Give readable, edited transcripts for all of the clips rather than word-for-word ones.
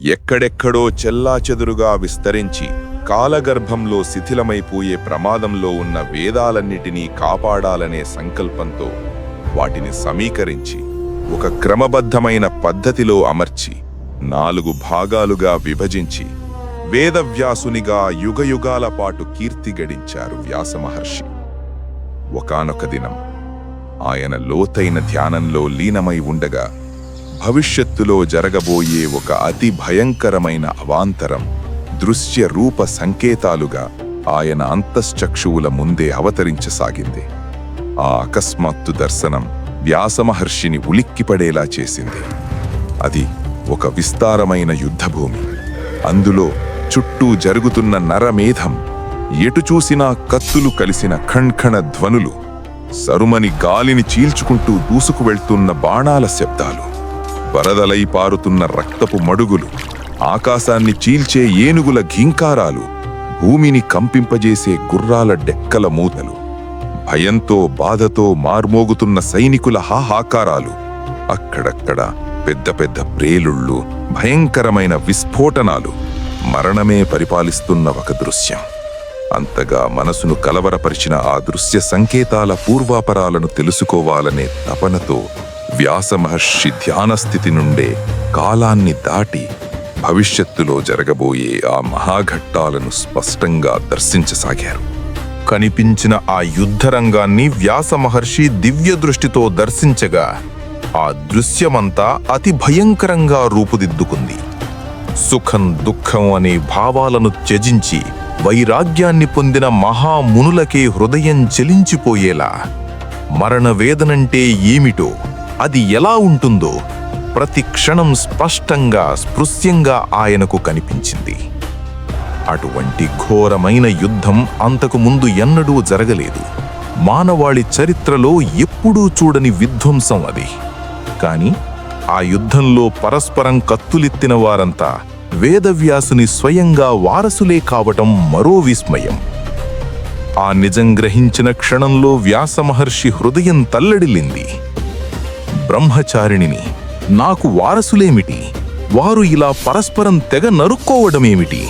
ఎక్కడెక్కడో చెల్లాచెదురుగా విస్తరించి కాలగర్భంలో శిథిలమైపోయే ప్రమాదంలో ఉన్న వేదాలన్నిటినీ కాపాడాలనే సంకల్పంతో వాటిని సమీకరించి ఒక క్రమబద్ధమైన పద్ధతిలో అమర్చి 4 భాగాలుగా విభజించి వేదవ్యాసునిగా యుగయుగాల పాటు కీర్తి గడించారు వ్యాసమహర్షి. ఒకానొక దినం ఆయన లోతైన ధ్యానంలో లీనమై ఉండగా భవిష్యత్తులో జరగబోయే ఒక అతి భయంకరమైన అవాంతరం దృశ్య రూప సంకేతాలుగా ఆయన అంతశ్చక్షువుల ముందే అవతరించసాగింది. ఆ అకస్మాత్తు దర్శనం వ్యాసమహర్షిని ఉలిక్కిపడేలా చేసింది. అది ఒక విస్తారమైన యుద్ధభూమి. అందులో చుట్టూ జరుగుతున్న నరమేధం, ఎటు చూసినా కత్తులు కలిసిన ఖణ్ఖణ ధ్వనులు, సరుమని గాలిని చీల్చుకుంటూ దూసుకు వెళ్తున్న బాణాల శబ్దాలు, వరదలై పారుతున్న రక్తపు మడుగులు, ఆకాశాన్ని చీల్చే ఏనుగుల ఘీంకారాలు, భూమిని కంపింపజేసే గుర్రాల డెక్కల మూతలు, భయంతో బాధతో మార్మోగుతున్న సైనికుల హాహాకారాలు, అక్కడక్కడ పెద్ద పెద్ద ప్రేలుళ్ళు, భయంకరమైన విస్ఫోటనాలు, మరణమే పరిపాలిస్తున్న ఒక దృశ్యం. అంతగా మనసును కలవరపరిచిన ఆ దృశ్య సంకేతాల పూర్వాపరాలను తెలుసుకోవాలనే తపనతో వ్యాసమహర్షి ధ్యానస్థితి నుండే కాలాన్ని దాటి భవిష్యత్తులో జరగబోయే ఆ మహాఘట్టాలను స్పష్టంగా దర్శించసాగారు. కనిపించిన ఆ యుద్ధరంగాన్ని వ్యాసమహర్షి దివ్య దృష్టితో దర్శించగా ఆ దృశ్యమంతా అతి భయంకరంగా రూపుదిద్దుకుంది. సుఖం దుఃఖం అనే భావాలను త్యజించి వైరాగ్యాన్ని పొందిన మహామునులకే హృదయం చెలించిపోయేలా మరణవేదనంటే ఏమిటో, అది ఎలా ఉంటుందో ప్రతి క్షణం స్పష్టంగా స్పృశ్యంగా ఆయనకు కనిపించింది. అటువంటి ఘోరమైన యుద్ధం అంతకు ముందు ఎన్నడూ జరగలేదు. మానవాళి చరిత్రలో ఎప్పుడూ చూడని విధ్వంసం అది. కాని ఆ యుద్ధంలో పరస్పరం కత్తులెత్తిన వారంతా వేదవ్యాసుని స్వయంగా వారసులే కావటం మరో విస్మయం. ఆ నిజం గ్రహించిన క్షణంలో వ్యాసమహర్షి హృదయం తల్లడిల్లింది. బ్రహ్మచారిణిని నాకు వారసులేమిటి, వారు ఇలా పరస్పరం తెగ నరుక్కోవడమేమిటి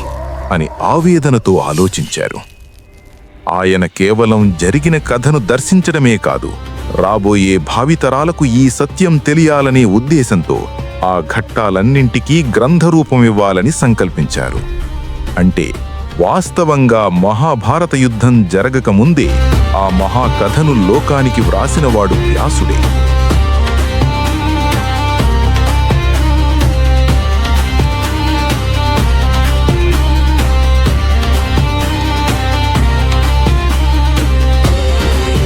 అని ఆవేదనతో ఆలోచించారు. ఆయన కేవలం జరిగిన కథను దర్శించడమే కాదు, రాబోయే భావితరాలకు ఈ సత్యం తెలియాలనే ఉద్దేశంతో ఆ ఘట్టాలన్నింటికీ గ్రంథరూపమివ్వాలని సంకల్పించారు. అంటే వాస్తవంగా మహాభారత యుద్ధం జరగకముందే ఆ మహాకథను లోకానికి వ్రాసినవాడు వ్యాసుడే.